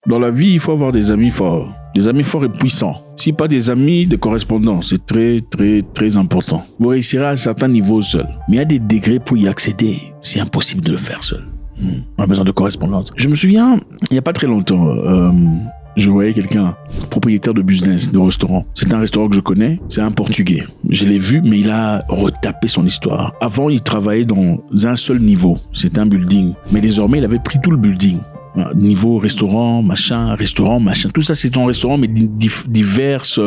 Dans la vie, il faut avoir des amis forts. Des amis forts et puissants. Si pas des amis, des correspondants, c'est très, très, très important. Vous réussirez à un certain niveau seul. Mais il y a des degrés pour y accéder. C'est impossible de le faire seul. On a besoin de correspondance. Je me souviens, il n'y a pas très longtemps, je voyais quelqu'un, propriétaire de business, de restaurant. C'est un restaurant que je connais, c'est un Portugais. Je l'ai vu, mais il a retapé son histoire. Avant, il travaillait dans un seul niveau. C'était un building. Mais désormais, il avait pris tout le building. Niveau restaurant, machin. Tout ça, c'est ton restaurant, mais diverses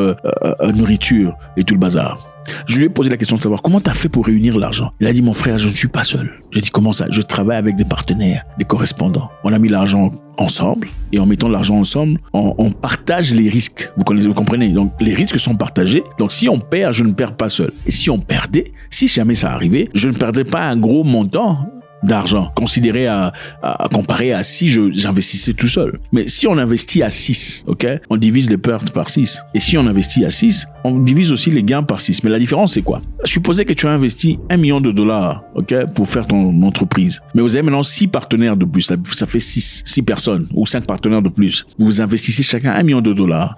nourritures et tout le bazar. Je lui ai posé la question de savoir comment tu as fait pour réunir l'argent. Il a dit, mon frère, je ne suis pas seul. J'ai dit, comment ça? Je travaille avec des partenaires, des correspondants. On a mis l'argent ensemble et en mettant l'argent ensemble, on partage les risques. Vous comprenez? Donc, les risques sont partagés. Donc, si on perd, je ne perds pas seul. Et si on perdait, si jamais ça arrivait, je ne perdrais pas un gros montant d'argent, considéré comparé à si j'investissais tout seul. Mais si on investit à 6, ok, on divise les pertes par 6. Et si on investit à 6, on divise aussi les gains par 6. Mais la différence, c'est quoi? Supposez que tu as investi $1 million, ok, pour faire ton entreprise. Mais vous avez maintenant 6 partenaires de plus. Ça fait 6 personnes ou 5 partenaires de plus. Vous investissez chacun $1 million.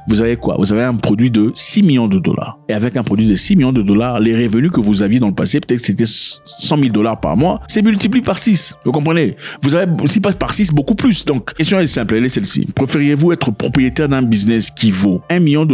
Vous avez quoi? Vous avez un produit de $6 millions. Et avec un produit de $6 millions, les revenus que vous aviez dans le passé, peut-être que c'était $100 000 par mois, c'est multiplié par 6. Vous comprenez? Vous avez, si pas par 6, beaucoup plus. Donc, la question est simple, elle est celle-ci. Préfériez-vous être propriétaire d'un business qui vaut $1 million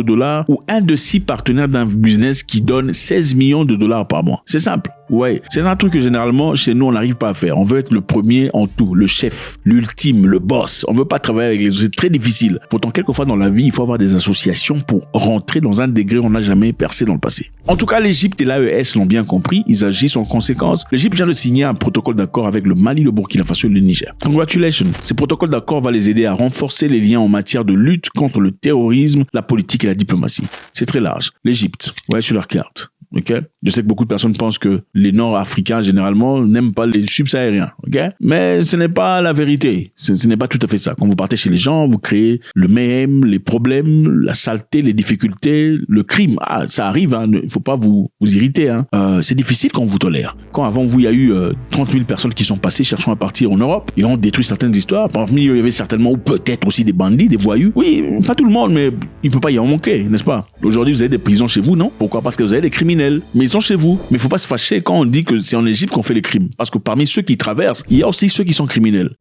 ou un de 6 partenaires d'un business qui donne $16 millions par mois? C'est simple. Ouais, c'est un truc que généralement, chez nous, on n'arrive pas à faire. On veut être le premier en tout, le chef, l'ultime, le boss. On veut pas travailler avec les autres. C'est très difficile. Pourtant, quelquefois dans la vie, il faut avoir des associations pour rentrer dans un degré où on n'a jamais percé dans le passé. En tout cas, l'Égypte et l'AES l'ont bien compris. Ils agissent en conséquence. L'Égypte vient de signer un protocole d'accord avec le Mali, le Burkina Faso et le Niger. Congratulations. Ce protocole d'accord va les aider à renforcer les liens en matière de lutte contre le terrorisme, la politique et la diplomatie. C'est très large. L'Égypte, ouais, sur leur carte. Ok, je sais que beaucoup de personnes pensent que les Nord-Africains généralement n'aiment pas les subsahariens, ok, mais ce n'est pas la vérité. Ce n'est pas tout à fait ça. Quand vous partez chez les gens, vous créez le mayhem, les problèmes, la saleté, les difficultés, le crime. Ah, ça arrive, hein. Il faut pas vous irriter, hein. C'est difficile quand on vous tolère. Quand avant vous, il y a eu 30 000 personnes qui sont passées cherchant à partir en Europe et ont détruit certaines histoires. Parmi eux, il y avait certainement ou peut-être aussi des bandits, des voyous. Oui, pas tout le monde, mais il peut pas y en manquer, n'est-ce pas? Aujourd'hui, vous avez des prisons chez vous, non? Pourquoi? Parce que vous avez des criminels. Mais ils sont chez vous. Mais il ne faut pas se fâcher quand on dit que c'est en Égypte qu'on fait les crimes. Parce que parmi ceux qui traversent, il y a aussi ceux qui sont criminels.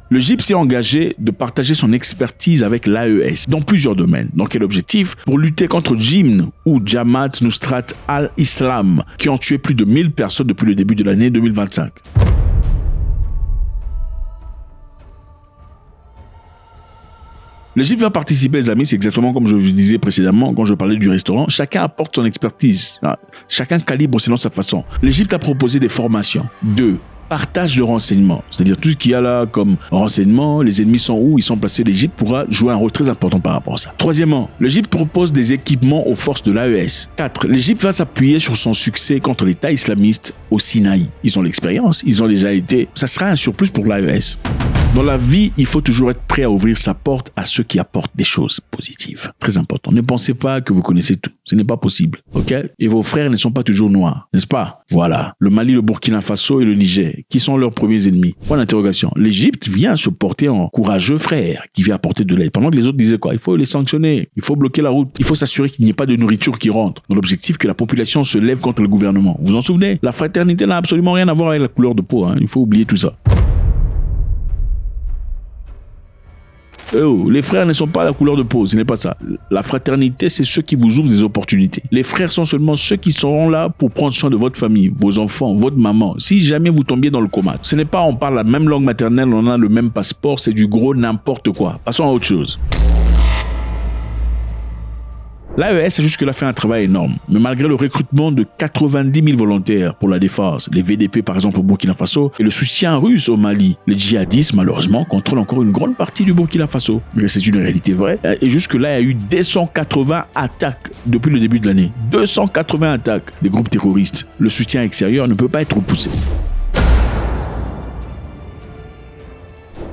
L'Égypte s'est engagée de partager son expertise avec l'AES dans plusieurs domaines. Dans quel objectif? Pour lutter contre Jinn ou Jamaat Nusrat al-Islam, qui ont tué plus de 1000 personnes depuis le début de l'année 2025. L'Égypte va participer, les amis, c'est exactement comme je vous disais précédemment quand je parlais du restaurant. Chacun apporte son expertise. Chacun calibre selon sa façon. L'Égypte a proposé des formations. 2. Partage de renseignements. C'est-à-dire tout ce qu'il y a là comme renseignements, les ennemis sont où, ils sont placés. L'Égypte pourra jouer un rôle très important par rapport à ça. 3. L'Égypte propose des équipements aux forces de l'AES. 4. L'Égypte va s'appuyer sur son succès contre l'État islamiste au Sinaï. Ils ont l'expérience, ils ont déjà été. Ça sera un surplus pour l'AES. Dans la vie, il faut toujours être prêt à ouvrir sa porte à ceux qui apportent des choses positives. Très important. Ne pensez pas que vous connaissez tout. Ce n'est pas possible. Ok? Et vos frères ne sont pas toujours noirs. N'est-ce pas? Voilà. Le Mali, le Burkina Faso et le Niger, qui sont leurs premiers ennemis. Point d'interrogation. L'Égypte vient se porter en courageux frère qui vient apporter de l'aide. Pendant que les autres disaient quoi? Il faut les sanctionner. Il faut bloquer la route. Il faut s'assurer qu'il n'y ait pas de nourriture qui rentre. Dans l'objectif que la population se lève contre le gouvernement. Vous vous en souvenez? La fraternité n'a absolument rien à voir avec la couleur de peau. Hein. Il faut oublier tout ça. Les frères ne sont pas la couleur de peau, ce n'est pas ça. La fraternité, c'est ceux qui vous ouvrent des opportunités. Les frères sont seulement ceux qui seront là pour prendre soin de votre famille, vos enfants, votre maman. Si jamais vous tombiez dans le coma, ce n'est pas on parle la même langue maternelle, on a le même passeport, c'est du gros n'importe quoi. Passons à autre chose. L'AES a jusque-là fait un travail énorme, mais malgré le recrutement de 90 000 volontaires pour la défense, les VDP par exemple au Burkina Faso et le soutien russe au Mali, les djihadistes malheureusement contrôlent encore une grande partie du Burkina Faso. C'est une réalité vraie. Et jusque-là, il y a eu 280 attaques depuis le début de l'année. 280 attaques des groupes terroristes. Le soutien extérieur ne peut pas être repoussé.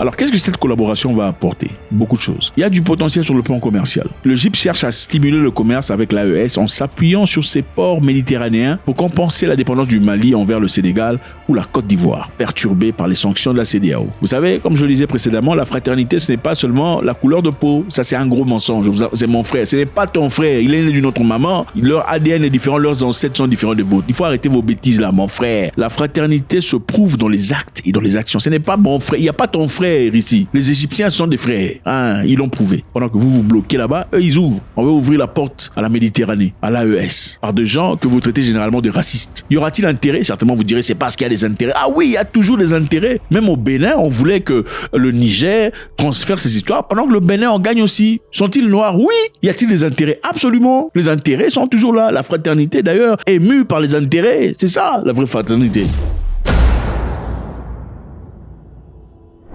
Alors, qu'est-ce que cette collaboration va apporter? Beaucoup de choses. Il y a du potentiel sur le plan commercial. L'Égypte cherche à stimuler le commerce avec l'AES en s'appuyant sur ses ports méditerranéens pour compenser la dépendance du Mali envers le Sénégal ou la Côte d'Ivoire, perturbée par les sanctions de la CEDEAO. Vous savez, comme je le disais précédemment, la fraternité, ce n'est pas seulement la couleur de peau. Ça, c'est un gros mensonge. C'est mon frère. Ce n'est pas ton frère. Il est né d'une autre maman. Leur ADN est différent. Leurs ancêtres sont différents des vôtres. Il faut arrêter vos bêtises là, mon frère. La fraternité se prouve dans les actes et dans les actions. Ce n'est pas mon frère. Il n'y a pas ton frère ici. Les Égyptiens sont des frères. Hein, ils l'ont prouvé. Pendant que vous vous bloquez là-bas, eux, ils ouvrent. On veut ouvrir la porte à la Méditerranée, à l'AES, par des gens que vous traitez généralement de racistes. Y aura-t-il intérêt? Certainement, vous direz, c'est parce qu'il y a des intérêts. Ah oui, il y a toujours des intérêts. Même au Bénin, on voulait que le Niger transfère ses histoires pendant que le Bénin en gagne aussi. Sont-ils noirs? Oui. Y a-t-il des intérêts? Absolument. Les intérêts sont toujours là. La fraternité, d'ailleurs, est mue par les intérêts. C'est ça, la vraie fraternité.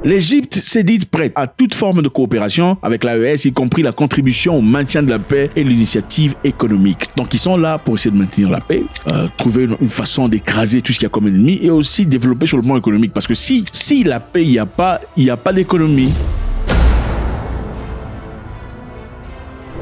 L'Égypte s'est dite prête à toute forme de coopération avec l'AES, y compris la contribution au maintien de la paix et l'initiative économique. Donc ils sont là pour essayer de maintenir la paix, trouver une façon d'écraser tout ce qu'il y a comme ennemi et aussi développer sur le plan économique. Parce que si la paix, il n'y a pas d'économie.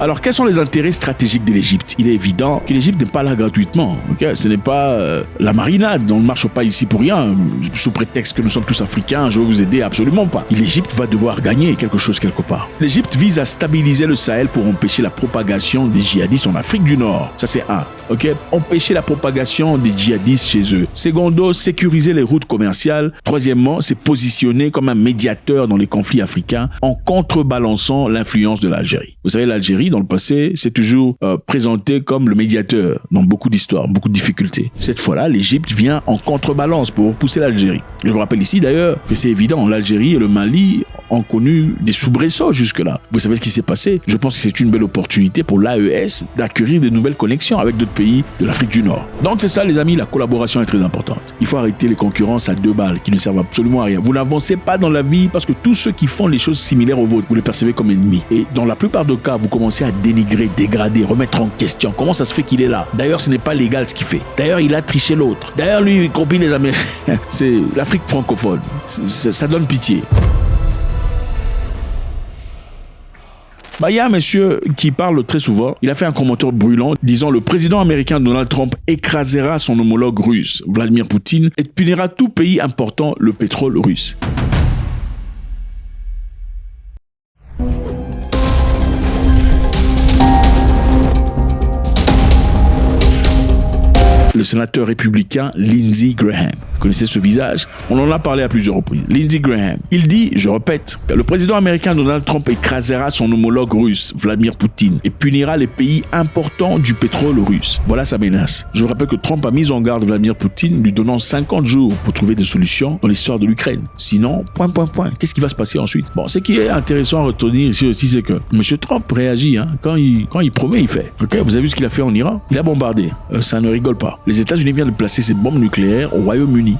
Alors, quels sont les intérêts stratégiques de l'Égypte? Il est évident que l'Égypte n'est pas là gratuitement. Okay? Ce n'est pas la marinade. On ne marche pas ici pour rien, sous prétexte que nous sommes tous africains, je vais vous aider, absolument pas. L'Égypte va devoir gagner quelque chose quelque part. L'Égypte vise à stabiliser le Sahel pour empêcher la propagation des djihadistes en Afrique du Nord. Ça, c'est un. Okay? Empêcher la propagation des djihadistes chez eux. Secondo, sécuriser les routes commerciales. Troisièmement, c'est positionner comme un médiateur dans les conflits africains en contrebalançant l'influence de l'Algérie. Vous savez, l'Algérie, dans le passé, c'est toujours présenté comme le médiateur dans beaucoup d'histoires, beaucoup de difficultés. Cette fois-là, l'Égypte vient en contrebalance pour repousser l'Algérie. Je vous rappelle ici d'ailleurs que c'est évident, l'Algérie et le Mali ont connu des soubresauts jusque-là. Vous savez ce qui s'est passé? Je pense que c'est une belle opportunité pour l'AES d'acquérir de nouvelles connexions avec d'autres pays de l'Afrique du Nord. Donc c'est ça les amis, la collaboration est très importante. Il faut arrêter les concurrences à deux balles qui ne servent absolument à rien. Vous n'avancez pas dans la vie parce que tous ceux qui font les choses similaires aux vôtres, vous les percevez comme ennemis. Et dans la plupart des cas, vous commencez à dénigrer, dégrader, remettre en question. Comment ça se fait qu'il est là? D'ailleurs, ce n'est pas légal ce qu'il fait. D'ailleurs, il a triché l'autre. D'ailleurs, lui, il copie les Américains. C'est l'Afrique francophone. Ça donne pitié. Il y a un monsieur qui parle très souvent. Il a fait un commentaire brûlant disant: le président américain Donald Trump écrasera son homologue russe, Vladimir Poutine, et punira tout pays important le pétrole russe. Le sénateur républicain Lindsey Graham. Vous connaissez ce visage? On en a parlé à plusieurs reprises. Lindsey Graham. Il dit, je répète, que le président américain Donald Trump écrasera son homologue russe, Vladimir Poutine, et punira les pays importants du pétrole russe. Voilà sa menace. Je vous rappelle que Trump a mis en garde Vladimir Poutine, lui donnant 50 jours pour trouver des solutions dans l'histoire de l'Ukraine. Sinon, ... Qu'est-ce qui va se passer ensuite? Bon, ce qui est intéressant à retenir ici aussi, c'est que M. Trump réagit. Quand il promet, il fait. Okay? Vous avez vu ce qu'il a fait en Iran? Il a bombardé. Ça ne rigole pas. Les États-Unis viennent de placer ses bombes nucléaires au Royaume-Uni.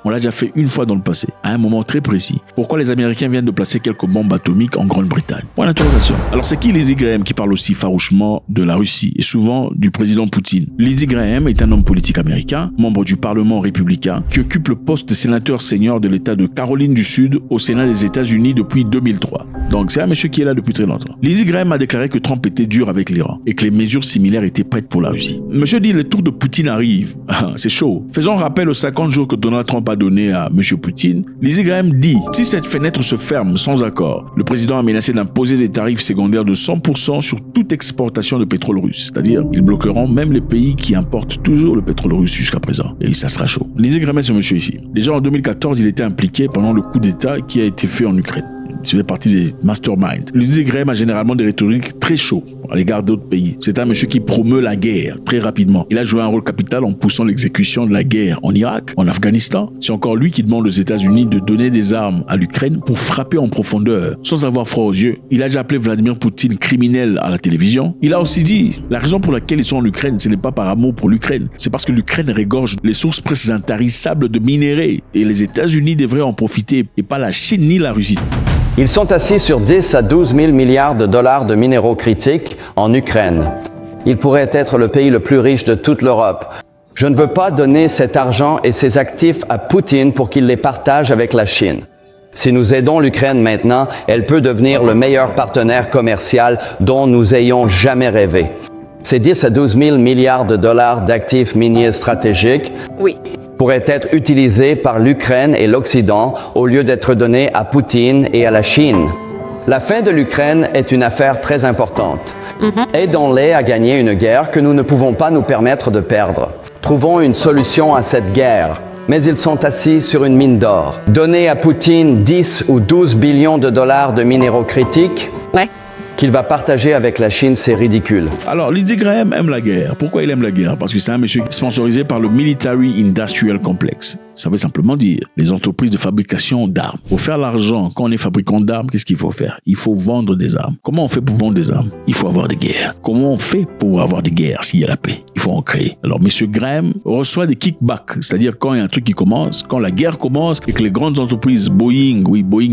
On l'a déjà fait une fois dans le passé, à un moment très précis. Pourquoi les Américains viennent de placer quelques bombes atomiques en Grande-Bretagne? Point d'interrogation. Alors c'est qui Lindsey Graham qui parle aussi farouchement de la Russie et souvent du président Poutine? Lindsey Graham est un homme politique américain, membre du Parlement républicain, qui occupe le poste de sénateur senior de l'État de Caroline du Sud au Sénat des États-Unis depuis 2003. Donc c'est un monsieur qui est là depuis très longtemps. Lindsey Graham a déclaré que Trump était dur avec l'Iran et que les mesures similaires étaient prêtes pour la Russie. Monsieur dit le tour de Poutine arrive. C'est chaud. Faisons rappel aux 50 jours que Donald Trump a donné à M. Poutine. Lindsey Graham dit, si cette fenêtre se ferme sans accord, le président a menacé d'imposer des tarifs secondaires de 100% sur toute exportation de pétrole russe. C'est-à-dire, ils bloqueront même les pays qui importent toujours le pétrole russe jusqu'à présent. Et ça sera chaud. Lindsey Graham est ce monsieur ici. Déjà en 2014, il était impliqué pendant le coup d'État qui a été fait en Ukraine. Il fait partie des masterminds. Lindsey Graham a généralement des rhétoriques très chaudes à l'égard d'autres pays. C'est un monsieur qui promeut la guerre très rapidement. Il a joué un rôle capital en poussant l'exécution de la guerre en Irak, en Afghanistan. C'est encore lui qui demande aux États-Unis de donner des armes à l'Ukraine pour frapper en profondeur, sans avoir froid aux yeux. Il a déjà appelé Vladimir Poutine criminel à la télévision. Il a aussi dit, la raison pour laquelle ils sont en Ukraine, ce n'est pas par amour pour l'Ukraine. C'est parce que l'Ukraine regorge les sources presque intarissables de minerais. Et les États-Unis devraient en profiter, et pas la Chine ni la Russie. Ils sont assis sur 10 à 12 000 milliards de dollars de minéraux critiques en Ukraine. Ils pourraient être le pays le plus riche de toute l'Europe. Je ne veux pas donner cet argent et ces actifs à Poutine pour qu'il les partage avec la Chine. Si nous aidons l'Ukraine maintenant, elle peut devenir le meilleur partenaire commercial dont nous ayons jamais rêvé. Ces 10 à 12 000 milliards de dollars d'actifs miniers stratégiques pourraient être utilisés par l'Ukraine et l'Occident au lieu d'être donnés à Poutine et à la Chine. La fin de l'Ukraine est une affaire très importante. Aidons-les à gagner une guerre que nous ne pouvons pas nous permettre de perdre. Trouvons une solution à cette guerre. Mais ils sont assis sur une mine d'or. Donner à Poutine 10 ou 12 billions de dollars de minéraux critiques qu'il va partager avec la Chine, c'est ridicule. Alors, Lindsey Graham aime la guerre. Pourquoi il aime la guerre? Parce que c'est un monsieur sponsorisé par le Military Industrial Complex. Ça veut simplement dire les entreprises de fabrication d'armes. Pour faire l'argent, quand on est fabricant d'armes, qu'est-ce qu'il faut faire? Il faut vendre des armes. Comment on fait pour vendre des armes? Il faut avoir des guerres. Comment on fait pour avoir des guerres s'il y a la paix? Il faut en créer. Alors, M. Graham reçoit des kickbacks, c'est-à-dire quand il y a un truc qui commence, quand la guerre commence et que les grandes entreprises, Boeing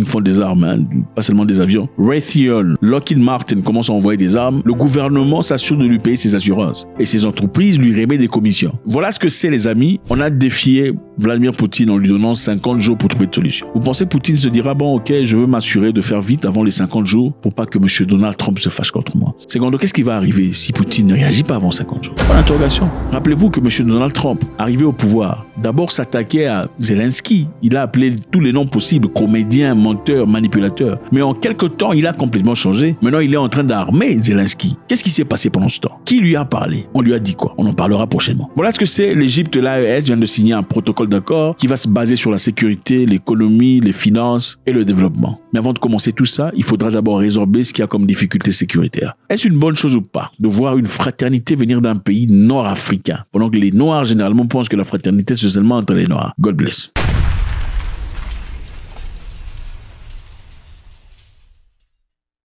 font des armes, hein, pas seulement des avions, Raytheon, Lockheed Martin commencent à envoyer des armes, le gouvernement s'assure de lui payer ses assurances. Et ces entreprises lui remettent des commissions. Voilà ce que c'est, les amis. On a défié Vladimir Poutine en lui donnant 50 jours pour trouver de solution. Vous pensez que Poutine se dira, bon, ok, je veux m'assurer de faire vite avant les 50 jours pour pas que M. Donald Trump se fâche contre moi. Secondo, qu'est-ce qui va arriver si Poutine ne réagit pas avant 50 jours? Pas d'interrogation. Rappelez-vous que M. Donald Trump, arrivé au pouvoir, d'abord s'attaquait à Zelensky. Il a appelé tous les noms possibles, comédien, menteur, manipulateur. Mais en quelques temps, il a complètement changé. Maintenant, il est en train d'armer Zelensky. Qu'est-ce qui s'est passé pendant ce temps? Qui lui a parlé? On lui a dit quoi? On en parlera prochainement. Voilà ce que c'est. L'Égypte, l'AES vient de signer un protocole d'accord qui va se baser sur la sécurité, l'économie, les finances et le développement. Mais avant de commencer tout ça, il faudra d'abord résorber ce qu'il y a comme difficulté sécuritaire. Est-ce une bonne chose ou pas de voir une fraternité venir d'un pays nord-africain, pendant que les Noirs généralement pensent que la fraternité c'est seulement entre les Noirs? God bless.